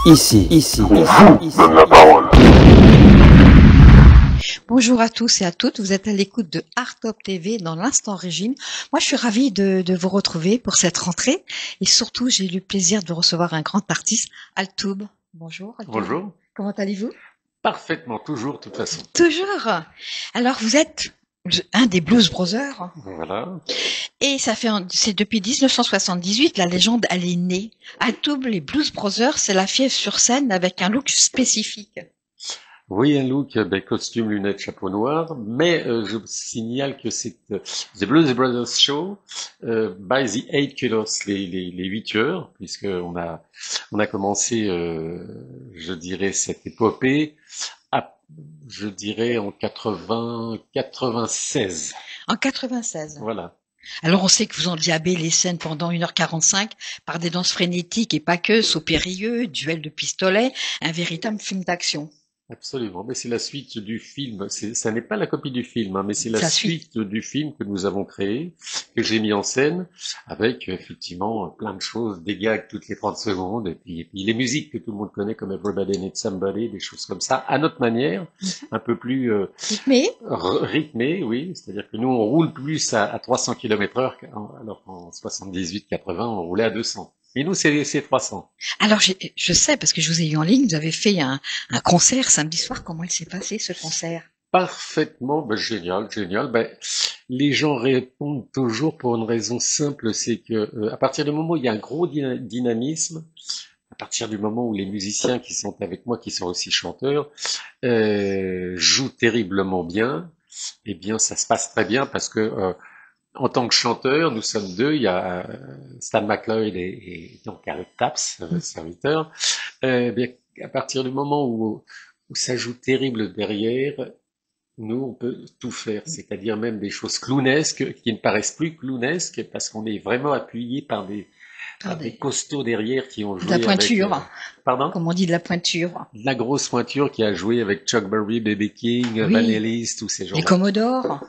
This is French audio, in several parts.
On vous donne la parole. Bonjour à tous et à toutes, vous êtes à l'écoute de Art Top TV dans l'Instant Régime. Moi, je suis ravie de vous retrouver pour cette rentrée et surtout, j'ai eu le plaisir de recevoir un grand artiste, Altoub. Bonjour Altoub. Bonjour. Comment allez-vous? Parfaitement, toujours, de toute façon. Toujours. Alors, vous êtes un des Blues Brothers Voilà. et c'est depuis 1978, la légende, elle est née. Altoub, les Blues Brothers, c'est la fièvre sur scène avec un look spécifique. Oui, un look, costume, lunettes, chapeau noir, mais je signale que c'est The Blues Brothers Show by the 8 Killers, les 8 tueurs, puisque on a commencé, je dirais, cette épopée, je dirais en 96. En 96. Voilà. Alors on sait que vous endiablez les scènes pendant 1h45 par des danses frénétiques et pas que, sauts périlleux, duels de pistolets, un véritable film d'action. Absolument, mais c'est la suite du film. Ça n'est pas la copie du film, hein, mais c'est la suite du film que nous avons créé, que j'ai mis en scène, avec effectivement plein de choses, des gags toutes les 30 secondes, et puis les musiques que tout le monde connaît comme Everybody Needs Somebody, des choses comme ça, à notre manière, un peu plus rythmé, oui. C'est-à-dire que nous on roule plus à 300 km/h, alors qu'en 78-80 on roulait à 200. Et nous, c'est 300. Alors, je sais, parce que je vous ai eu en ligne, vous avez fait un concert samedi soir. Comment il s'est passé, ce concert? Parfaitement, génial. Les gens répondent toujours pour une raison simple, c'est que à partir du moment où il y a un gros dynamisme, à partir du moment où les musiciens qui sont avec moi, qui sont aussi chanteurs, jouent terriblement bien, eh bien, ça se passe très bien parce que en tant que chanteur, nous sommes deux. Il y a Stan McLeod et donc Eric Taps, serviteur. Bien, à partir du moment où ça joue terrible derrière, nous, on peut tout faire. C'est-à-dire même des choses clownesques qui ne paraissent plus clownesques parce qu'on est vraiment appuyé par des costauds derrière qui ont joué de la pointure. Avec, pardon? Comme on dit, de la pointure. De la grosse pointure qui a joué avec Chuck Berry, B.B. King, Van Ellis, tous ces gens-là. Les Commodores.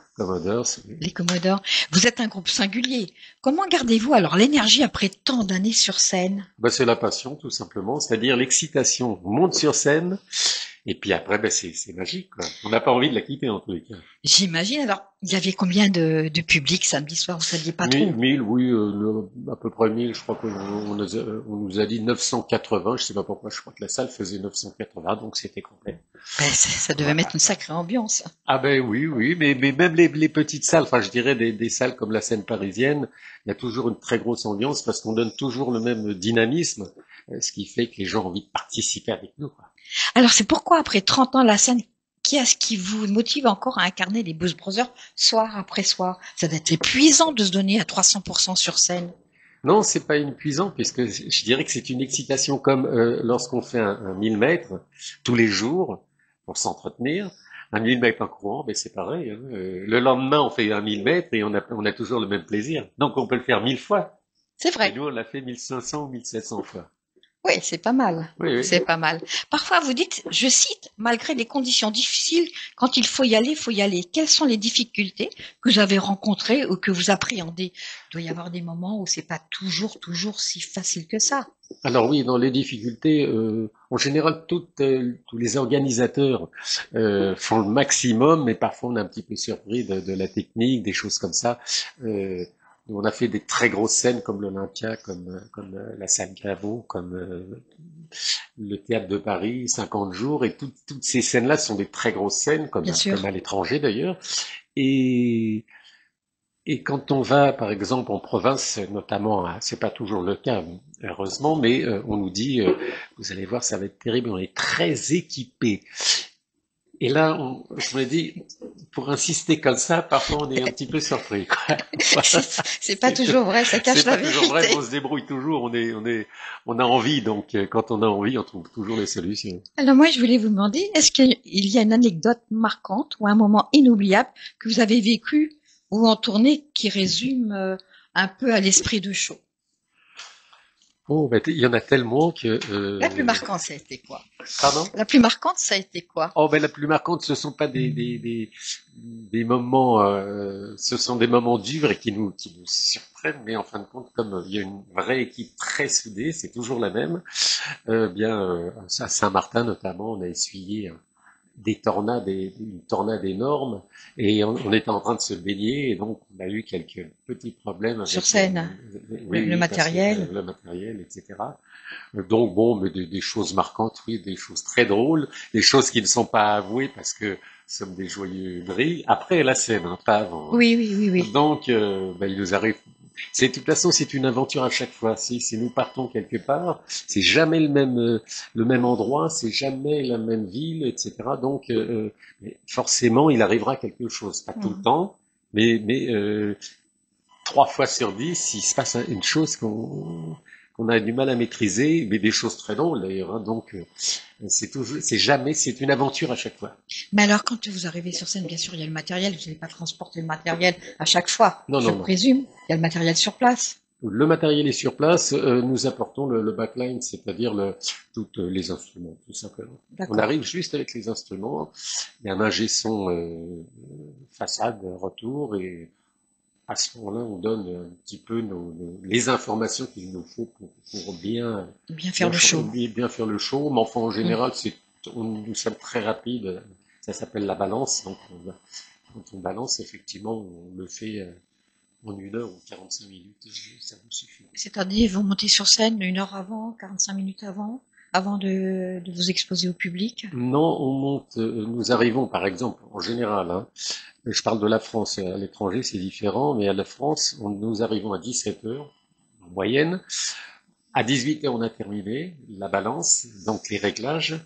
Oui. Les Commodores. Vous êtes un groupe singulier. Comment gardez-vous alors l'énergie après tant d'années sur scène? C'est la passion, tout simplement. C'est-à-dire l'excitation. On monte sur scène. Et puis après, c'est magique, quoi. On n'a pas envie de la quitter, en tous les cas. J'imagine. Alors, il y avait combien de public samedi soir? Vous saviez pas trop? 1000, oui, à peu près 1000. Je crois qu'on nous a dit 980. Je sais pas pourquoi. Je crois que la salle faisait 980, donc c'était complet. Ça devait mettre une sacrée ambiance. Ah oui, mais même les petites salles, enfin je dirais des salles comme la scène parisienne, il y a toujours une très grosse ambiance parce qu'on donne toujours le même dynamisme, ce qui fait que les gens ont envie de participer avec nous, quoi. Alors c'est pourquoi après 30 ans la scène, qu'est-ce qui vous motive encore à incarner les Blues Brothers soir après soir? Ça doit être épuisant de se donner à 300% sur scène. Non, c'est pas épuisant puisque je dirais que c'est une excitation comme lorsqu'on fait un 1000 mètres tous les jours pour s'entretenir. Un 1000 mètres en courant, c'est pareil, hein. Le lendemain, on fait un 1000 mètres et on a toujours le même plaisir. Donc on peut le faire 1000 fois. C'est vrai. Et nous, on l'a fait 1500 ou 1700 fois. Oui, c'est pas mal. Oui. C'est pas mal. Parfois, vous dites, je cite, malgré les conditions difficiles, quand il faut y aller, faut y aller. Quelles sont les difficultés que vous avez rencontrées ou que vous appréhendez? Il doit y avoir des moments où c'est pas toujours si facile que ça. Alors oui, dans les difficultés, en général, tous les organisateurs font le maximum, mais parfois on est un petit peu surpris de la technique, des choses comme ça. On a fait des très grosses scènes comme l'Olympia, comme la salle Gaveau, comme le théâtre de Paris, 50 jours, et toutes ces scènes-là sont des très grosses scènes, comme à l'étranger d'ailleurs. Et quand on va, par exemple, en province, notamment, c'est pas toujours le cas, heureusement, mais on nous dit, vous allez voir, ça va être terrible, on est très équipés. Et là, je me dis, pour insister comme ça, parfois on est un petit peu surpris, quoi. C'est pas toujours vrai, ça cache la vérité. C'est pas toujours vrai, on se débrouille toujours, on a envie, donc quand on a envie, on trouve toujours les solutions. Alors moi, je voulais vous demander, est-ce qu'il y a une anecdote marquante ou un moment inoubliable que vous avez vécu ou en tournée qui résume un peu à l'esprit de show? Oh, ben, il y en a tellement que... La plus marquante, ça a été quoi? Pardon? La plus marquante, ça a été quoi? Oh, ben, la plus marquante, ce sont pas des moments, ce sont des moments durs et qui nous surprennent, mais en fin de compte, comme il y a une vraie équipe très soudée, c'est toujours la même, à Saint-Martin notamment, on a essuyé des tornades, une tornade énorme, et on était en train de se baigner, et donc on a eu quelques petits problèmes Sur avec scène, oui, le oui, parce que matériel. le matériel, etc. Donc bon, mais des choses marquantes, oui, des choses très drôles, des choses qui ne sont pas avouées parce que nous sommes des joyeux gris. Après la scène, hein, pas avant. Hein. Oui, oui, oui, oui. Donc, il nous arrive. C'est de toute façon, c'est une aventure à chaque fois. Si nous partons quelque part, c'est jamais le même endroit, c'est jamais la même ville, etc. Donc, mais forcément, il arrivera quelque chose, pas tout le Mhm. temps, mais 3 fois sur 10, il se passe une chose qu'on a du mal à maîtriser, mais des choses très drôles d'ailleurs. Hein. Donc, c'est jamais, c'est une aventure à chaque fois. Mais alors, quand vous arrivez sur scène, bien sûr, il y a le matériel. Vous n'allez pas transporter le matériel à chaque fois, Non, je non, non. présume. Il y a le matériel sur place. Le matériel est sur place. Nous apportons le backline, c'est-à-dire tous les instruments, tout simplement. On D'accord. arrive juste avec les instruments. Il y a un ingé son façade, retour, et à ce moment-là, on donne un petit peu les informations qu'il nous faut pour Bien faire le show. bien faire le show. Mais enfin, en Mm. général, nous sommes très rapides. Ça s'appelle la balance. Donc, quand on balance, effectivement, on le fait en 1 heure ou 45 minutes. Ça nous suffit. C'est-à-dire, vous montez sur scène 1 heure avant, 45 minutes avant, avant de vous exposer au public. Non, on monte. Nous arrivons, par exemple, en général, hein, je parle de la France. À l'étranger, c'est différent, mais à la France, nous arrivons à 17 heures en moyenne. À 18 heures, on a terminé la balance, donc les réglages,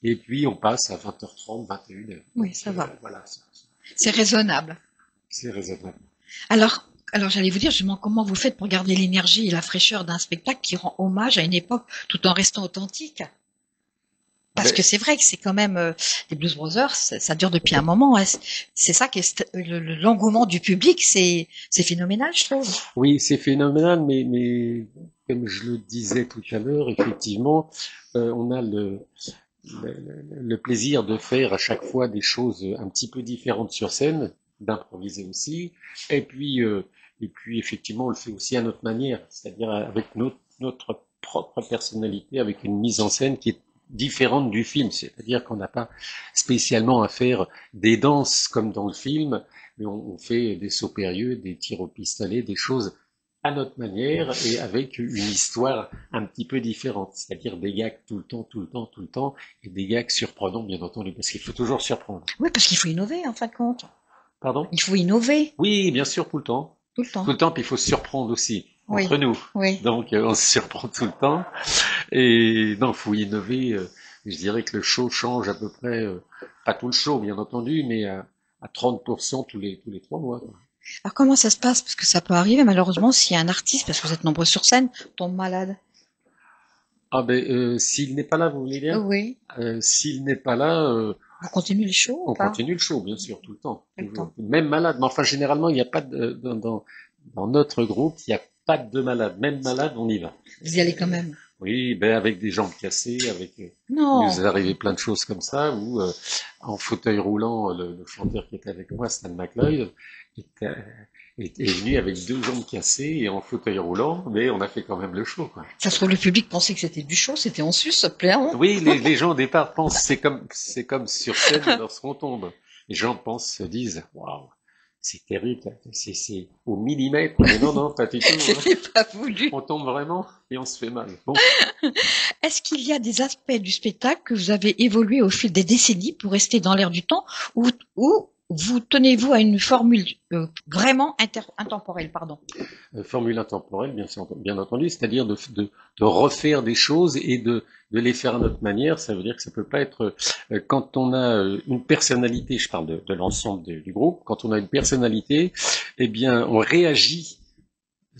et puis on passe à 20h30, 21 heures. Oui, Donc, ça va. voilà, C'est raisonnable. c'est raisonnable. Alors, j'allais vous dire, justement, comment vous faites pour garder l'énergie et la fraîcheur d'un spectacle qui rend hommage à une époque tout en restant authentique? Parce Ben, que c'est vrai que c'est quand même les Blues Brothers, ça dure depuis un moment. Hein. C'est ça qui est l'engouement du public, c'est phénoménal, je trouve. oui, c'est phénoménal, mais comme je le disais tout à l'heure, effectivement, on a le plaisir de faire à chaque fois des choses un petit peu différentes sur scène, d'improviser aussi, et puis, euh, et puis effectivement, on le fait aussi à notre manière, c'est-à-dire avec notre propre personnalité, avec une mise en scène qui est différente du film, c'est-à-dire qu'on n'a pas spécialement à faire des danses comme dans le film, mais on fait des sauts périlleux, des tirs au pistolet, des choses à notre manière et avec une histoire un petit peu différente, c'est-à-dire des gags tout le temps, tout le temps, tout le temps, et des gags surprenants, bien entendu, parce qu'il faut toujours surprendre. Oui, parce qu'il faut innover, en fin de compte. Pardon? Il faut innover Oui, bien sûr, tout le temps. tout le Tout temps. le temps, puis il faut se surprendre aussi, Oui, entre nous. oui. Donc, on se surprend tout le temps. Et non, il faut innover. Je dirais que le show change à peu près, pas tout le show, bien entendu, mais à 30% tous les 3 mois. Quoi. Alors comment ça se passe? Parce que ça peut arriver, malheureusement, s'il y a un artiste, parce que vous êtes nombreux sur scène, tombe malade. Ah ben, s'il n'est pas là, vous voulez dire? Oui. S'il n'est pas là, Vous continuez le show ou on pas? continue le show, bien sûr, tout le temps, Tout le toujours. temps. Même malade, mais enfin, généralement, il n'y a pas dans notre groupe, il n'y a pas de malade. Même malade, on y va. Vous y allez quand même. Oui, ben avec des jambes cassées, il Non. nous est arrivé plein de choses comme ça, où en fauteuil roulant, le chanteur qui était avec moi, Stan McLeod, était, est venu avec 2 jambes cassées et en fauteuil roulant, mais on a fait quand même le show, quoi. Ça se trouve, le public pensait que c'était du show, c'était en sus, plein. Oui, les gens au départ pensent, c'est comme sur scène lorsqu'on tombe. Les gens pensent, se disent, waouh, c'est terrible, c'est au millimètre. Mais non, non, pas du tout. Hein. C'était pas voulu. On tombe vraiment et on se fait mal. Bon, Est-ce qu'il y a des aspects du spectacle que vous avez évolué au fil des décennies pour rester dans l'air du temps ou vous tenez-vous à une formule vraiment intemporelle, pardon? formule intemporelle, bien entendu, c'est-à-dire de refaire des choses et de les faire à notre manière. Ça veut dire que ça peut pas être quand on a une personnalité. Je parle de l'ensemble du groupe. Quand on a une personnalité, eh bien, on réagit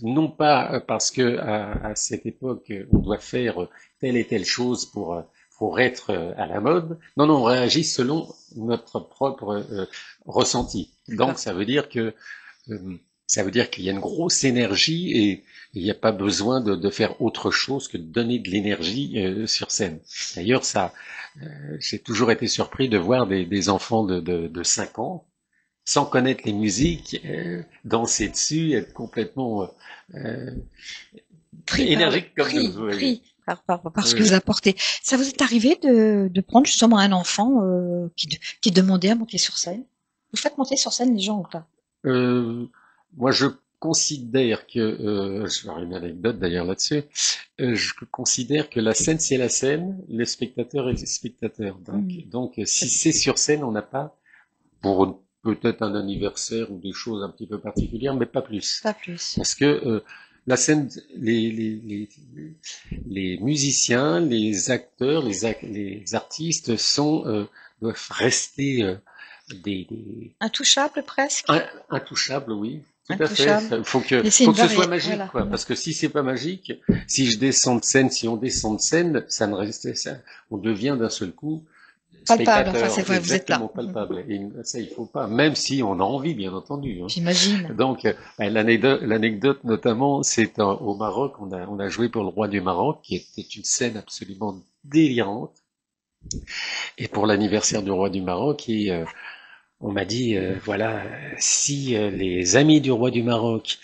non pas parce que à cette époque on doit faire telle et telle chose pour être à la mode. Non, non, on réagit selon notre propre ressenti. D'accord. Donc ça veut dire que euh, Ça veut dire qu'il y a une grosse énergie et il n'y a pas besoin de faire autre chose que de donner de l'énergie sur scène. D'ailleurs, j'ai toujours été surpris de voir des enfants de 5 ans, sans connaître les musiques, danser dessus, être complètement énergique comme nous. Pris par ce que Oui. vous apportez. Ça vous est arrivé de prendre justement un enfant qui demandait à monter sur scène? Vous faites monter sur scène les gens ou pas? Euh, Moi, je considère que, je vais avoir une anecdote d'ailleurs là-dessus, je considère que la scène, c'est la scène, le spectateur est le spectateur. Donc, si c'est sur scène, on n'a pas, pour peut-être un anniversaire ou des choses un petit peu particulières, mais pas plus. Pas plus. Parce que la scène, les musiciens, les acteurs, les artistes doivent rester Intouchable presque? intouchables, oui. Tout à fait. Intouchable. Faut Mais c'est faut une que ce soit variété. magique, Voilà. quoi. Parce que si c'est pas magique, si je descends de scène, si on descend de scène, ça ne reste, ça, on devient d'un seul coup Palpable. Enfin, spectateur, c'est vrai, vous êtes là. exactement palpable. Et ça, il faut pas. Même si on a envie, bien entendu, hein. J'imagine. Donc, l'anecdote notamment, c'est au Maroc, on a joué pour le roi du Maroc, qui était une scène absolument délirante. Et pour l'anniversaire du roi du Maroc, on m'a dit, voilà, si les amis du roi du Maroc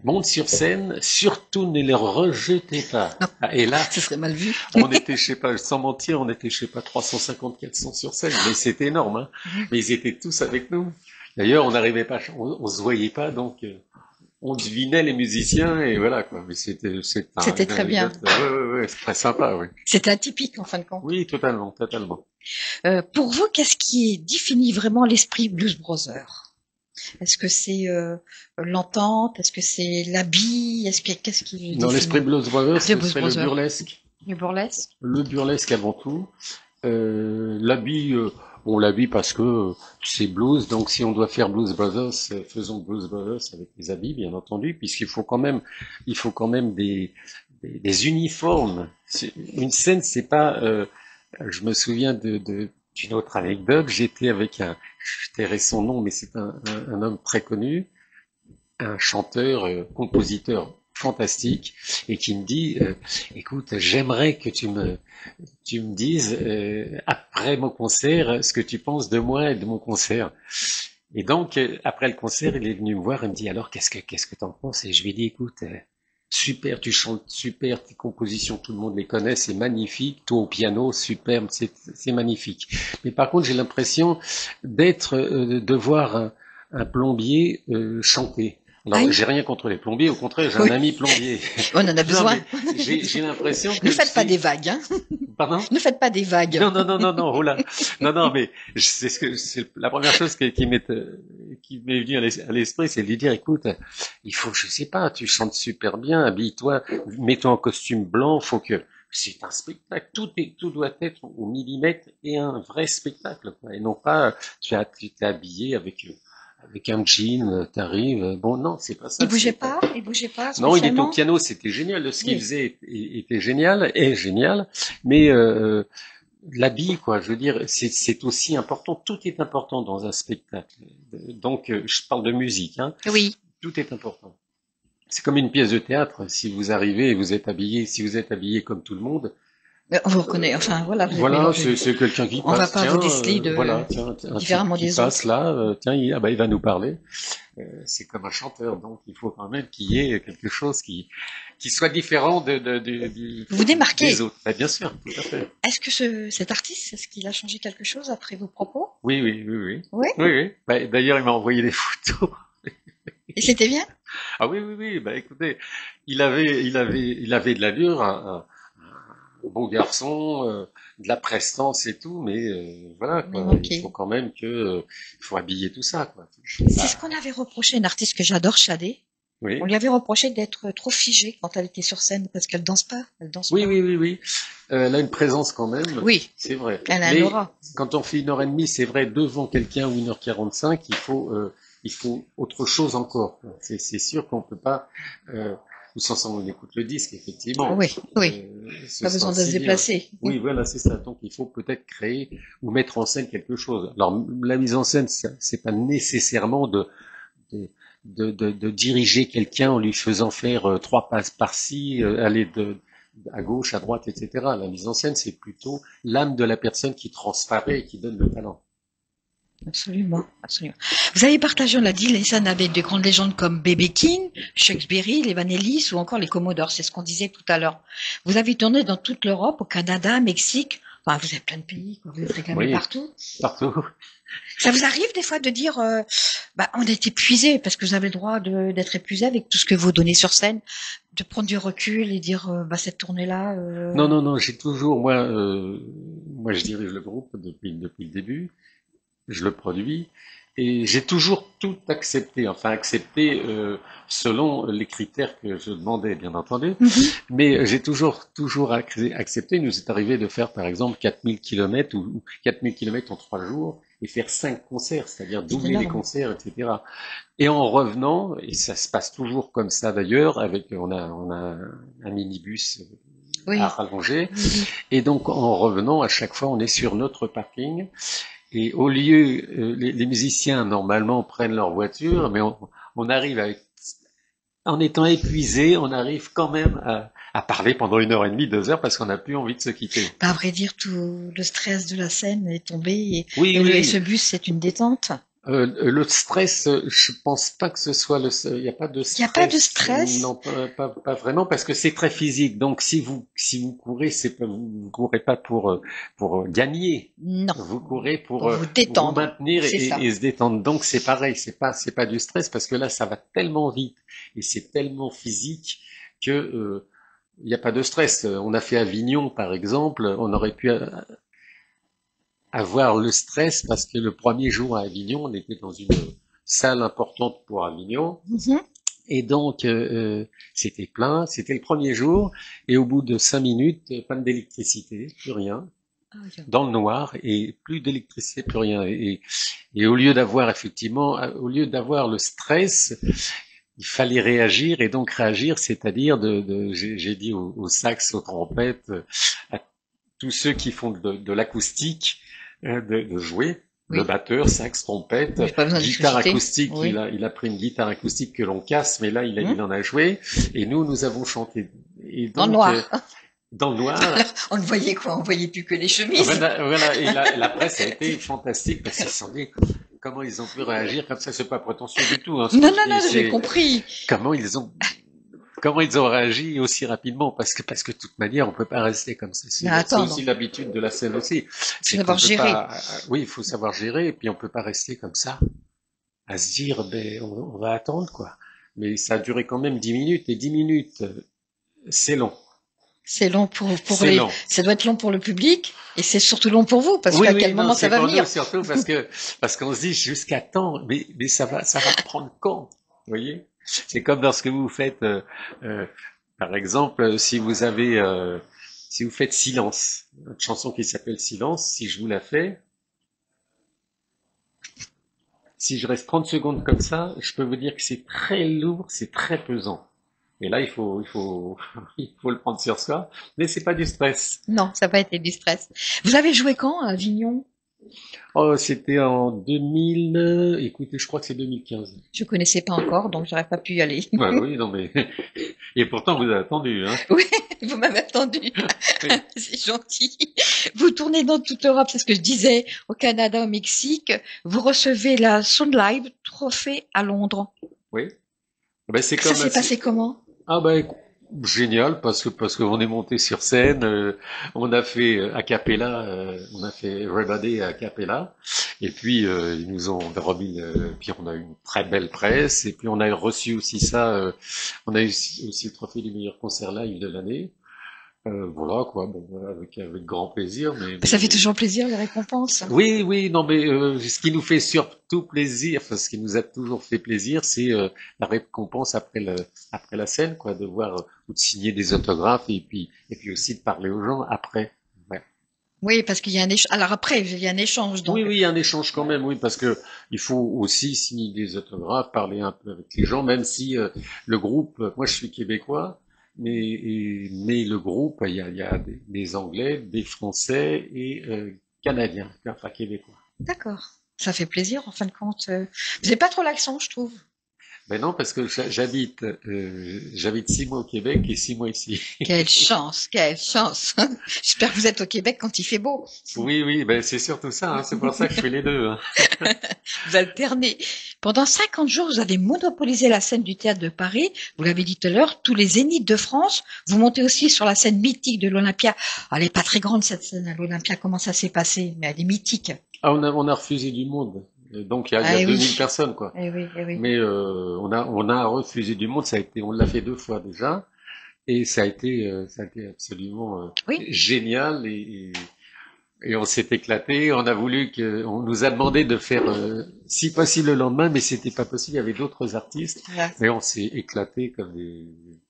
montent sur scène, surtout ne les rejetez pas. Non. Ah, et là, Ce serait mal vu. on était, je sais pas, sans mentir, on était, je sais pas, 350, 400 sur scène, mais c'était énorme, hein. Mais ils étaient tous avec nous. D'ailleurs, on n'arrivait pas, on se voyait pas, donc on devinait les musiciens et voilà quoi. Mais C'était très bien. Ouais, c'est très sympa, oui. C'était atypique en fin de compte. Oui, totalement, totalement. Pour vous, qu'est-ce qui définit vraiment l'esprit Blues Brothers? Est-ce que c'est l'entente? Est-ce que c'est l'habit? Qu'est-ce qui Dans définit l'esprit Blues Brothers, The ce Blues serait le Brothers. burlesque. Le burlesque? Le burlesque avant tout. L'habit, on l'habille parce que c'est blues, donc si on doit faire Blues Brothers, faisons Blues Brothers avec les habits, bien entendu, puisqu'il faut quand même, des uniformes. Une scène, c'est pas. Je me souviens d'une autre anecdote. Je tairai son nom, mais c'est un homme très connu, un chanteur, compositeur fantastique, et qui me dit, écoute, j'aimerais que tu me dises après mon concert ce que tu penses de moi et de mon concert. Et donc après le concert, il est venu me voir et me dit alors qu'est-ce que t'en penses? Et je lui ai dit écoute, super, tu chantes super, tes compositions tout le monde les connaît, c'est magnifique, toi au piano, superbe, c'est magnifique. Mais par contre j'ai l'impression de voir un plombier chanter. Alors, Aïe. j'ai rien contre les plombiers, au contraire, j'ai Oui. un ami plombier. On en a besoin. Non, mais j'ai l'impression que Ne faites pas des vagues, hein. Pardon? Ne faites pas des vagues. Non, oh là. Non, mais c'est la première chose qui m'est venue à l'esprit, c'est de lui dire, écoute, il faut, je sais pas, tu chantes super bien, habille-toi, mets-toi en costume blanc, c'est un spectacle, tout doit être au millimètre et un vrai spectacle, quoi. Et non pas, tu t'es habillé avec un jean, t'arrives, bon, non, c'est pas ça. Il bougeait pas Non, il était au spécialement. piano, c'était génial. Ce qu'il Oui. faisait était génial, est génial, mais l'habit, quoi, je veux dire, c'est aussi important. Tout est important dans un spectacle. Donc, je parle de musique, hein. Oui. Tout est important. C'est comme une pièce de théâtre. Si vous arrivez et vous êtes habillé, si vous êtes habillé comme tout le monde, Mais on vous reconnaît. Enfin, voilà. Vous êtes voilà, mélangé. c'est quelqu'un qui On va passe. pas Tiens, vous déceler de voilà, tiens, un différemment type qui des passe autres. là, tiens, il va nous parler. C'est comme un chanteur, donc il faut quand même qu'il y ait quelque chose qui soit différent Vous vous démarquez. des autres. Bien sûr, tout à fait. Est-ce que cet artiste, est-ce qu'il a changé quelque chose après vos propos? Oui. Oui. Oui. D'ailleurs, il m'a envoyé des photos. Et c'était bien? Ah oui. Écoutez, il avait de l'allure, un beau garçon, de la prestance et tout, mais voilà, quoi. Ok. Il faut quand même il faut habiller tout ça, quoi. C'est ce qu'on avait reproché à une artiste que j'adore, Shadé. Oui. On lui avait reproché d'être trop figée quand elle était sur scène parce qu'elle danse pas. Elle danse pas. Oui. Elle a une présence quand même. Oui. C'est vrai. Elle a un Mais aura. quand on fait 1h30, c'est vrai, devant quelqu'un ou 1h45, il faut autre chose encore. C'est sûr qu'on peut pas, tous ensemble on écoute le disque, effectivement. Oui. Ce Pas sera besoin de se aussi bien. déplacer. Oui, voilà, c'est ça. Donc il faut peut-être créer ou mettre en scène quelque chose. Alors la mise en scène, c'est pas nécessairement de de diriger quelqu'un en lui faisant faire 3 passes par-ci, aller à gauche, à droite, etc. La mise en scène, c'est plutôt l'âme de la personne qui transparaît et qui donne le talent. Absolument, absolument. Vous avez partagé, on l'a dit, les scènes avec de grandes légendes comme B.B. King, Shakespeare, les Vanellis ou encore les Commodores, c'est ce qu'on disait tout à l'heure. Vous avez tourné dans toute l'Europe, au Canada, Mexique, enfin vous avez plein de pays, quoi. Vous êtes réclamé Oui, partout. partout. Ça vous arrive des fois de dire, on est épuisé, parce que vous avez le droit d'être épuisé avec tout ce que vous donnez sur scène, de prendre du recul et dire, cette tournée-là. Non, non, non, j'ai toujours, moi je dirige le groupe depuis le début. Je le produis et j'ai toujours tout accepté, enfin accepté selon les critères que je demandais, bien entendu, Mhm. mais j'ai toujours accepté. Il nous est arrivé de faire par exemple 4000 kilomètres ou 4000 kilomètres en 3 jours et faire 5 concerts, c'est-à-dire C'est doubler les énorme. concerts, etc. Et en revenant, et ça se passe toujours comme ça d'ailleurs, avec on a un minibus à Oui, rallonger, oui, oui. et donc en revenant, à chaque fois, on est sur notre parking. Et au lieu, les musiciens normalement prennent leur voiture, mais on arrive en étant épuisé, on arrive quand même à parler pendant 1 heure et demie, 2 heures, parce qu'on n'a plus envie de se quitter. À vrai dire, tout le stress de la scène est tombé Oui, et ce oui. bus, c'est une détente. Le stress, je pense pas que ce soit il n'y a pas de Il n'y a pas de stress, stress. non, pas vraiment, parce que c'est très physique. Donc si vous courez, vous courez pas pour gagner. Non, Vous courez pour vous pour vous détendre. maintenir C'est ça. et se détendre. Donc c'est pareil, c'est pas du stress parce que là ça va tellement vite et c'est tellement physique que il n'y a pas de stress. On a fait Avignon par exemple, on aurait pu avoir le stress parce que le premier jour à Avignon, on était dans une salle importante pour Avignon Mhm. et donc c'était plein, c'était le premier jour et au bout de 5 minutes, panne d'électricité, plus rien, Ah, ok. dans le noir et plus d'électricité, plus rien. Et au lieu d'avoir effectivement, au lieu d'avoir le stress, il fallait réagir et donc réagir, c'est-à-dire j'ai dit aux sax, aux trompettes, à tous ceux qui font de l'acoustique, de jouer. Le Oui. batteur, sax, trompette, Oui, pas besoin guitare d'électricité. acoustique, Oui. il a pris une guitare acoustique que l'on casse, mais là Hmm. il en a joué, et nous avons chanté. Et Dans le donc, noir. dans le noir, On ne voyait quoi? On voyait plus que les chemises. voilà, et la presse a été fantastique parce qu'ils se sont dit comment ils ont pu réagir comme ça, c'est pas prétentieux du tout, hein, ce Non, que non, je dis, non, j'ai c'est compris. comment ils ont réagi aussi rapidement parce que de toute manière on peut pas rester comme ça. Mais C'est aussi attendre. l'habitude de la scène aussi, Il faut c'est qu'on savoir peut gérer. pas, oui, il faut savoir gérer et puis on peut pas rester comme ça à se dire ben on va attendre quoi. Mais ça a duré quand même 10 minutes et 10 minutes, c'est long, C'est long pour c'est les, long. ça doit être long pour le public et c'est surtout long pour vous parce Oui, qu'à oui, quel non, moment ça c'est va pour nous venir? surtout parce qu'on se dit jusqu'à temps, mais ça va prendre quand, vous voyez? C'est comme lorsque vous faites, euh, par exemple, si vous faites Silence, une chanson qui s'appelle Silence, si je vous la fais, si je reste 30 secondes comme ça, je peux vous dire que c'est très lourd, c'est très pesant. Et là, il faut le prendre sur soi, mais c'est pas du stress. Non, ça n'a pas été du stress. Vous avez joué quand à Avignon? Oh, c'était en 2000, écoutez, je crois que c'est 2015. Je connaissais pas encore, donc j'aurais pas pu y aller. Ouais, oui, non, mais, et pourtant, vous avez attendu, hein. Oui, vous m'avez attendu. Oui, C'est gentil. Vous tournez dans toute l'Europe, c'est ce que je disais, au Canada, au Mexique. Vous recevez la Sound Live Trophée à Londres. oui. Ben, c'est Ça comme, s'est passé comment? ah, ben, génial, parce qu'on est monté sur scène, on a fait a cappella, on a fait Everybody a cappella, et puis, ils nous ont remis, puis on a eu une très belle presse, et puis on a reçu aussi ça, on a eu aussi le trophée du meilleur concert live de l'année. Voilà quoi, bon, voilà, avec grand plaisir, Ça fait toujours plaisir, les récompenses. oui, oui, non, mais ce qui nous fait surtout plaisir, enfin ce qui nous a toujours fait plaisir, c'est la récompense après la scène, quoi, de voir ou de signer des autographes et puis aussi de parler aux gens après. Ouais. Oui, parce qu'il y a un échange. Alors après, il y a un échange, Oui, donc. oui, il y a un échange quand même, oui, parce que il faut aussi signer des autographes, parler un peu avec les gens, même si le groupe, moi je suis québécois, mais le groupe, il y a des Anglais, des Français et Canadiens, enfin québécois. D'accord. Ça fait plaisir, en fin de compte. Vous n'avez pas trop l'accent, je trouve. Ben non, parce que j'habite 6 mois au Québec et 6 mois ici. Quelle chance, quelle chance. J'espère que vous êtes au Québec quand il fait beau. Oui, oui, ben c'est surtout ça, hein, c'est pour ça que je fais les deux, hein. Vous alternez. Pendant 50 jours, vous avez monopolisé la scène du théâtre de Paris. Vous l'avez dit tout à l'heure, tous les zéniths de France. Vous montez aussi sur la scène mythique de l'Olympia. Elle n'est pas très grande, cette scène à l'Olympia. Comment ça s'est passé? Mais elle est mythique. Ah, on a refusé du monde. Donc il y Ah a eh 2000 oui, personnes, quoi. eh oui, eh oui. Mais on a refusé du monde, on l'a fait 2 fois déjà, et ça a été absolument Oui, génial, et on s'est éclaté. On nous a demandé de faire, si possible le lendemain, mais c'était pas possible. Il y avait d'autres artistes, voilà. mais on s'est éclaté comme des,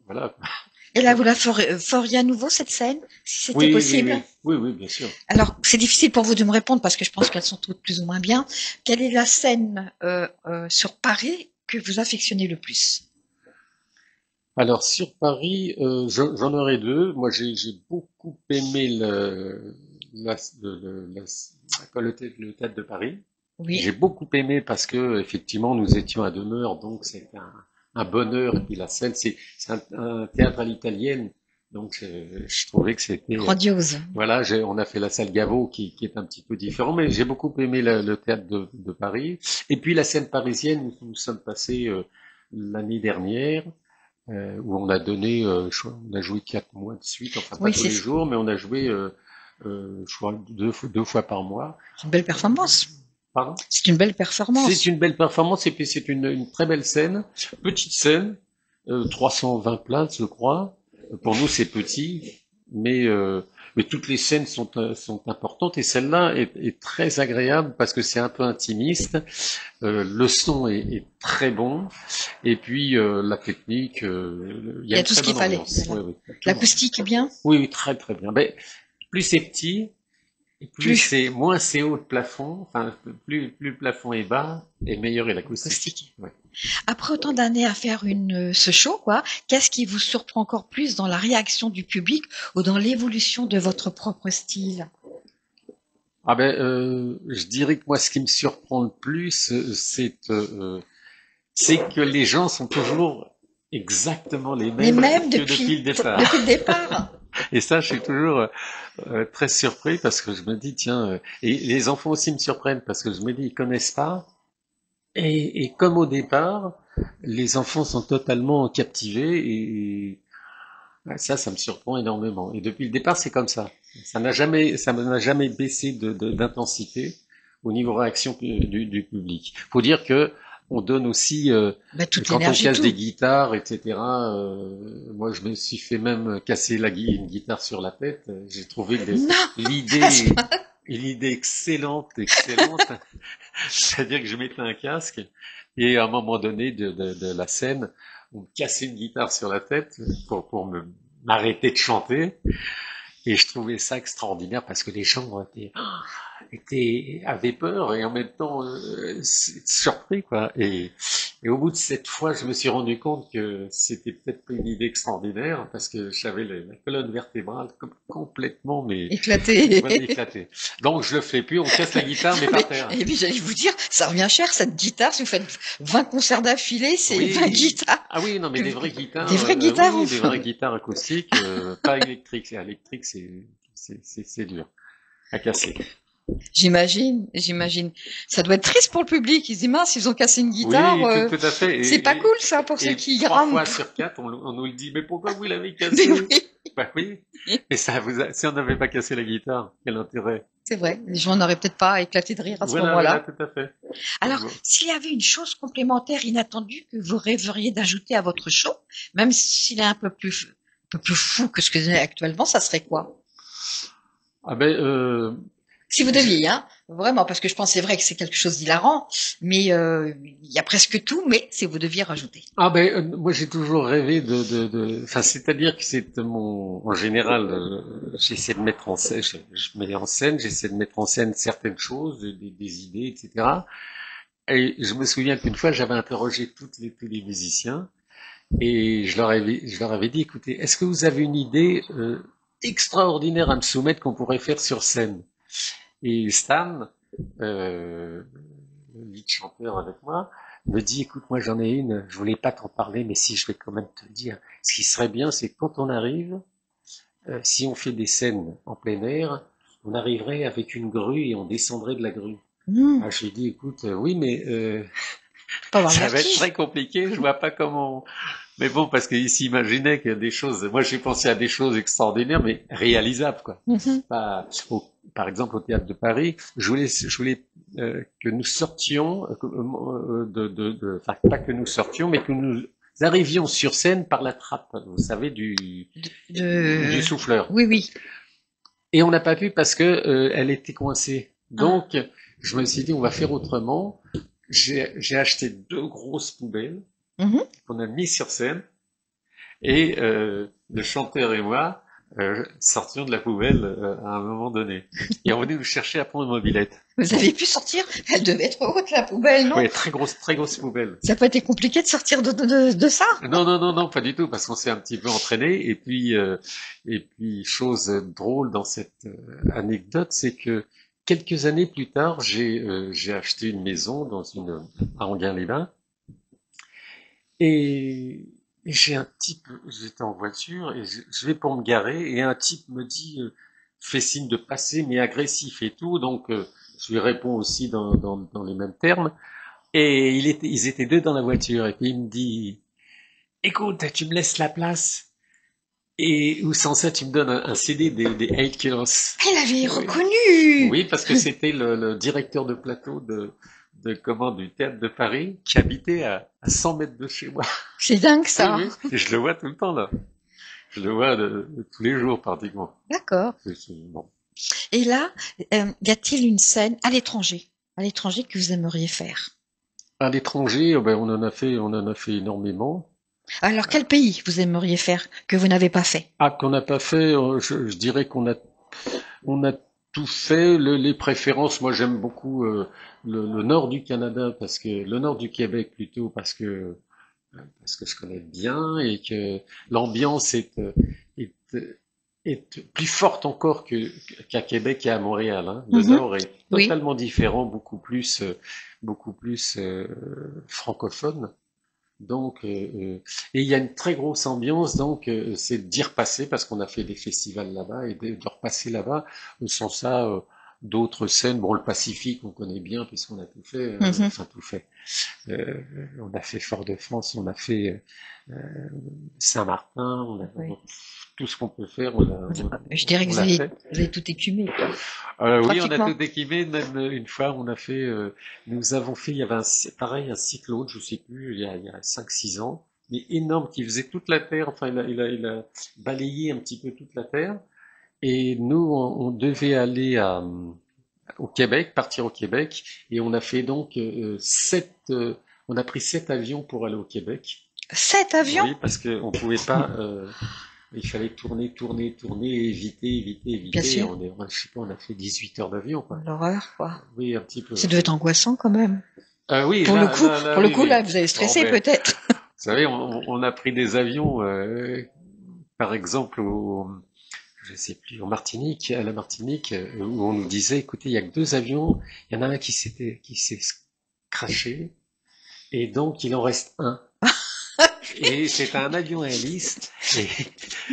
voilà. Et là, vous la feriez à nouveau, cette scène, si c'était Oui, oui, possible? oui, oui, oui, bien sûr. Alors, c'est difficile pour vous de me répondre parce que je pense qu'elles sont toutes plus ou moins bien. Quelle est la scène sur Paris que vous affectionnez le plus? Alors sur Paris, j'en aurais deux. Moi, j'ai beaucoup aimé la, le théâtre de Paris. J'ai Oui, beaucoup aimé parce que effectivement nous étions à demeure, donc c'était un bonheur. Et puis la scène, c'est un théâtre à l'italienne, donc je trouvais que c'était grandiose. voilà. On a fait la salle Gaveau qui est un petit peu différent, mais j'ai beaucoup aimé le théâtre de Paris. Et puis la scène parisienne où nous sommes passés l'année dernière où on a donné, on a joué 4 mois de suite, enfin pas Oui, tous les jours, mais on a joué, je crois, deux fois par mois. c'est une belle performance. Pardon? C'est une belle C'est performance. une belle performance et puis c'est une très belle scène, petite scène, 320 places, je crois. Pour nous, c'est petit, mais toutes les scènes sont importantes et celle-là est très agréable parce que c'est un peu intimiste. Le son est très bon et puis la technique, il y Il a y a une tout ce très qu'il bonne fallait. ambiance. Voilà. Oui, oui, tout va. L'acoustique est bien. Oui, oui, très très bien. Ben, plus c'est petit, et Plus moins c'est haut le plafond, enfin plus le plafond est bas, et meilleure est l'acoustique. acoustique. Ouais. Après autant d'années à faire ce show, quoi, qu'est-ce qui vous surprend encore plus dans la réaction du public ou dans l'évolution de votre propre style? Ah ben, je dirais que moi, ce qui me surprend le plus, c'est que les gens sont toujours exactement les Les mêmes mêmes que depuis le départ. depuis le départ. Et ça, je suis toujours très surpris parce que je me dis, tiens, et les enfants aussi me surprennent parce que je me dis, ils connaissent pas. Et comme au départ, les enfants sont totalement captivés et ouais, ça me surprend énormément. Et depuis le départ, c'est comme ça. Ça n'a jamais baissé d'intensité au niveau réaction du public. Faut dire que on donne aussi, Bah, toute quand on l'énergie, casse des tout. guitares, etc. Moi, je me suis fait même casser une guitare sur la tête. J'ai trouvé Non! l'idée, l'idée excellente, excellente. C'est-à-dire que je mettais un casque et à un moment donné de la scène, on me cassait une guitare sur la tête pour m'arrêter de chanter. Et je trouvais ça extraordinaire parce que les gens avaient peur et en même temps surpris, quoi. Et au bout de 7 fois, je me suis rendu compte que c'était peut-être pas une idée extraordinaire parce que j'avais la colonne vertébrale complètement, mais Éclaté. voilà, éclatée. Donc je le fais plus, on casse la guitare mais Mais, par terre. et puis j'allais vous dire, ça revient cher cette guitare. Si vous faites 20 concerts d'affilée, c'est 20 Oui, guitares. ah oui, non, mais Que des vous- vraies guitares, Des vraies guitares, oui, des enfin. vraies guitares acoustiques, pas électriques. Électrique, c'est dur à casser. J'imagine, j'imagine. Ça doit être triste pour le public. Ils se disent, mince, ils ont cassé une guitare. Oui, tout à fait. C'est pas cool, ça, pour ceux Et qui 3 fois grimpent. sur 4, on nous le dit, mais pourquoi vous l'avez Mais cassé? oui, Bah oui, mais si on n'avait pas cassé la guitare, quel intérêt? c'est vrai. Les gens n'auraient peut-être pas éclaté de rire à ce Voilà, voilà, moment-là. tout à fait. Alors, Bon. s'il y avait une chose complémentaire inattendue que vous rêveriez d'ajouter à votre show, même s'il est un peu plus fou que ce que c'est actuellement, ça serait quoi? Ah ben, Si vous je- deviez, hein, vraiment, parce que je pense c'est vrai que c'est quelque chose d'hilarant, mais il y a presque tout, mais si vous deviez rajouter. ah ben, moi j'ai toujours rêvé enfin, c'est-à-dire que en général, j'essaie de mettre en scène, je mets en scène, j'essaie de mettre en scène certaines choses, des idées, etc. Et je me souviens qu'une fois, j'avais interrogé tous les musiciens et je leur avais dit, écoutez, est-ce que vous avez une idée extraordinaire à me soumettre qu'on pourrait faire sur scène? Et Stan, le lead chanteur avec moi, me dit, écoute, moi j'en ai une, je voulais pas t'en parler, mais si je vais quand même te le dire. Ce qui serait bien, c'est que quand on arrive, si on fait des scènes en plein air, on arriverait avec une grue et on descendrait de la grue. Ah, je lui ai dit, écoute, oui, mais Pas avoir le ça va être vertige. très compliqué, je vois pas comment. Mais bon, parce qu'il s'imaginait qu'il y a des choses. Moi, j'ai pensé à des choses extraordinaires, mais réalisables, quoi. Mhm. Pas, par exemple, au théâtre de Paris, je voulais que nous sortions, enfin, pas que nous sortions, mais que nous arrivions sur scène par la trappe, vous savez, du souffleur. Oui, oui. Et on n'a pas pu parce que elle était coincée. Ah. Donc, je me suis dit, on va faire autrement. J'ai acheté 2 grosses poubelles Mhm. qu'on a mis sur scène et le chanteur et moi sortions de la poubelle à un moment donné. Et on venait nous chercher après une mobilette. Vous avez pu sortir? Elle devait être haute, la poubelle, non? Oui, très grosse poubelle. Ça n'a pas été compliqué de sortir de ça? Non, pas du tout, parce qu'on s'est un petit peu entraîné. Et puis, chose drôle dans cette anecdote, c'est que quelques années plus tard, j'ai acheté une maison à Enghien-les-Bains. Et j'ai un type, j'étais en voiture et je vais pour me garer et un type me dit, fait signe de passer mais agressif et tout, donc je lui réponds aussi dans les mêmes termes. Et ils étaient 2 dans la voiture et puis il me dit, écoute, tu me laisses la place et ou sans ça tu me donnes un CD des Eight Kilos. Elle avait Oui. reconnu! Oui, parce que c'était le directeur de plateau du théâtre de Paris qui habitait à 100 mètres de chez moi. C'est dingue, ça. Oui, oui. Et je le vois tout le temps, là. Je le vois tous les jours, pratiquement. D'accord. Bon. Et là, y a-t-il une scène à l'étranger que vous aimeriez faire? À l'étranger, ben, on en a fait énormément. Alors, quel pays vous aimeriez faire que vous n'avez pas fait? Ah, qu'on n'a pas fait, je dirais on a tout fait. Les préférences, moi j'aime beaucoup le nord du Canada le nord du Québec plutôt parce que je connais bien et que l'ambiance est, est plus forte encore qu'à Québec et à Montréal. Hein. Le Mhm. Nord est Oui. totalement différent, beaucoup plus francophone. Donc, et il y a une très grosse ambiance, donc c'est d'y repasser parce qu'on a fait des festivals là-bas et de repasser là-bas. Sans ça, d'autres scènes, bon, le Pacifique, on connaît bien puisqu'on a tout fait, Mhm. enfin tout fait. On a fait Fort-de-France, on a fait Saint-Martin, Oui. tout ce qu'on peut faire, Je dirais que on vous l'a avez, fait. vous avez tout écumé, quoi. Oui, on a Pratiquement. tout équipé. Même une fois, nous avons fait, il y avait pareil, un cyclone, je sais plus, il y a 5-6 ans, mais énorme, qui faisait toute la terre. Enfin, il a balayé un petit peu toute la terre. Et nous, on devait aller au Québec, partir au Québec, et on a fait donc on a pris 7 avions pour aller au Québec. 7 avions? Oui, parce qu'on pouvait pas. Il fallait tourner, éviter. Bien sûr. Je sais pas, on a fait 18 heures d'avion, quoi. L'horreur, quoi. Oui, un petit peu. Ça devait être angoissant, quand même. Oui, Pour le coup, oui. là, vous avez stressé, Bon, ben, peut-être. vous savez, on a pris des avions, par exemple, je sais plus, à la Martinique, où on nous disait, écoutez, il y a que 2 avions, il y en a un qui s'est crashé, et donc il en reste un. Et c'était un avion à hélice.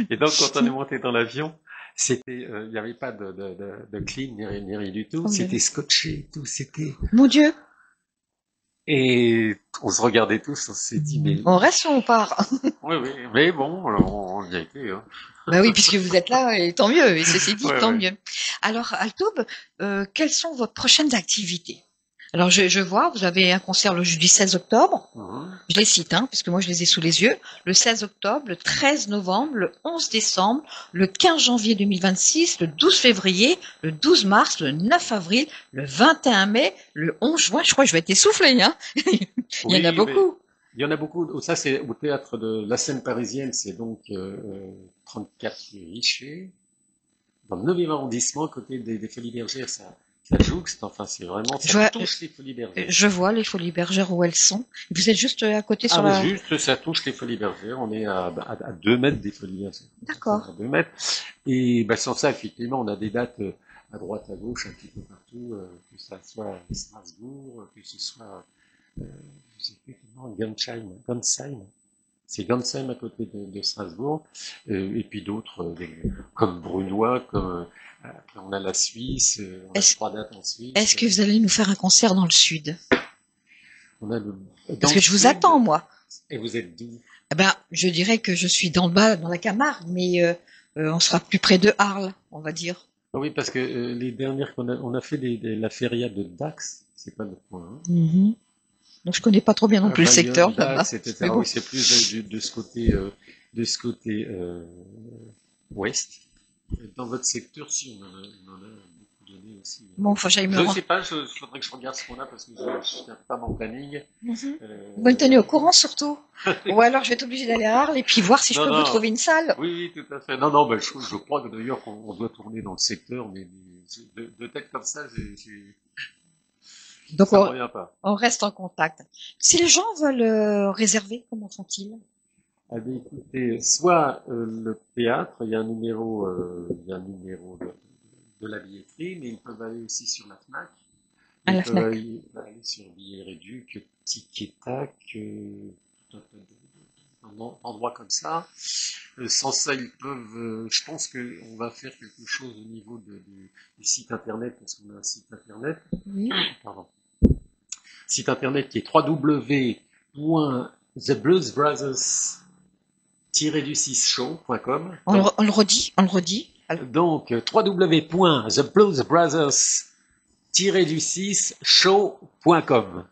Et donc, quand on est monté dans l'avion, il n'y avait pas de clim ni rien du tout. Oh, C'était scotché, tout. Mon Dieu. Et on se regardait tous, on s'est dit, mais On reste ou on part? oui, mais bon, on y a été. Hein. Bah oui, puisque vous êtes là, et tant mieux. Et ceci dit, Ouais, tant ouais. mieux. Alors, Altoub, quelles sont vos prochaines activités? Alors, je vois, vous avez un concert le jeudi 16 octobre. Mhm. Je les cite, hein, parce que moi, je les ai sous les yeux. Le 16 octobre, le 13 novembre, le 11 décembre, le 15 janvier 2026, le 12 février, le 12 mars, le 9 avril, le 21 mai, le 11 juin. Je crois que je vais être essoufflée, hein. Il y en a Oui, beaucoup. il y en a beaucoup. Ça, c'est au théâtre de la Seine parisienne, c'est donc 34 rue Richer, dans le 9e arrondissement, à côté des Folies Bergères. Ça jouxte, enfin, c'est vraiment, Je vois, ça touche les Folies Bergères. je vois les Folies Bergères où elles sont. Vous êtes juste à côté Ah, sur mais la... juste, ça touche les Folies Bergères. On est à 2 mètres des Folies Bergères. D'accord. À 2 mètres. Et bah, sans ça, effectivement, on a des dates à droite, à gauche, un petit peu partout, que ça soit à Strasbourg, que ce soit je sais plus comment, Gonsheim. C'est Gonsheim à côté de Strasbourg, et puis d'autres, comme Brunois, comme on a la Suisse, on a 3 dates en Suisse. Est-ce que vous allez nous faire un concert dans le sud? On a Parce que je vous attends, moi. Et vous êtes d'où? Eh ben, je dirais que je suis dans le bas, dans la Camargue, mais on sera plus près de Arles, on va dire. Ah oui, parce que les dernières on a fait la feria de Dax, c'est pas notre point. Hein. Mm-hmm. Donc je connais pas trop bien non plus le secteur là-bas. Dax, etc. Mais bon. Oui, c'est plus de ce côté ouest. Dans votre secteur, si on en a beaucoup donné aussi. Bon, enfin, j'aille me Je rendre. sais pas, faudrait que je regarde ce qu'on a parce que je n'ai pas mon planning. Mm-hmm. Vous me tenez au courant surtout. Ou alors je vais être obligée d'aller à Arles et puis voir si je peux vous trouver une salle. Oui, oui, tout à fait. Non, ben, je crois que d'ailleurs qu'on doit tourner dans le secteur, mais de tête comme ça, Donc ça me revient pas. on reste en contact. Si les gens veulent réserver, comment font-ils? Ah ben, écoutez, soit le théâtre, il y a un numéro de la billetterie, mais ils peuvent aller aussi sur la FNAC. À la Ils peuvent FNAC. aller sur Billets Réduc, Tic et Tac, tout un tas d'endroits comme ça. Sans ça, ils peuvent. Je pense qu'on va faire quelque chose au niveau du site internet, parce qu'on a un site internet. Oui. Pardon. Site internet qui est www.thebluesbrothers-show.com. On le redit. Alors, Donc, www.thebluesbrothers-show.com.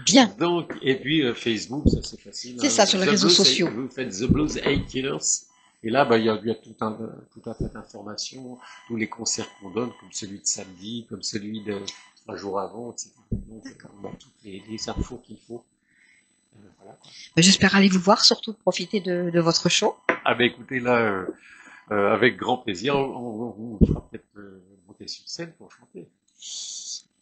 bien. Donc, et puis Facebook, ça c'est facile. C'est ça, sur les réseaux sociaux. Vous faites The Blues 8 Killers. Et là, il y a tout un tas d'informations, tous les concerts qu'on donne, comme celui de samedi, comme celui de 3 jours avant, etc. Donc, on a toutes les infos qu'il faut. Voilà, quoi. J'espère aller vous voir, surtout profiter de votre show. Ah ben écoutez, là, avec grand plaisir, on fera peut-être monter sur scène pour chanter.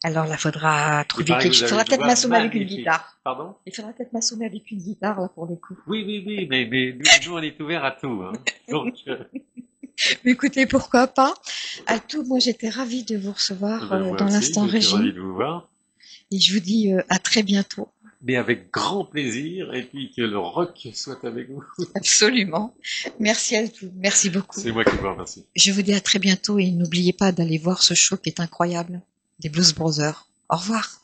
Alors là, faudra trouver pareil, quelque chose. Il faudra peut-être m'assommer avec une magnifique. guitare. Pardon? Il faudra peut-être m'assommer avec une guitare, là, pour le coup. Oui, mais nous, on est ouvert à tout. Hein. Donc, Mais écoutez, pourquoi pas? À tout, moi, j'étais ravie de vous recevoir moi dans aussi, l'instant je suis ravi régie. de vous voir. Et je vous dis à très bientôt. Mais avec grand plaisir, et puis que le rock soit avec vous. Absolument. Merci à tout. Merci beaucoup. C'est moi qui vous remercie. Je vous dis à très bientôt et n'oubliez pas d'aller voir ce show qui est incroyable des Blues Brothers. Au revoir.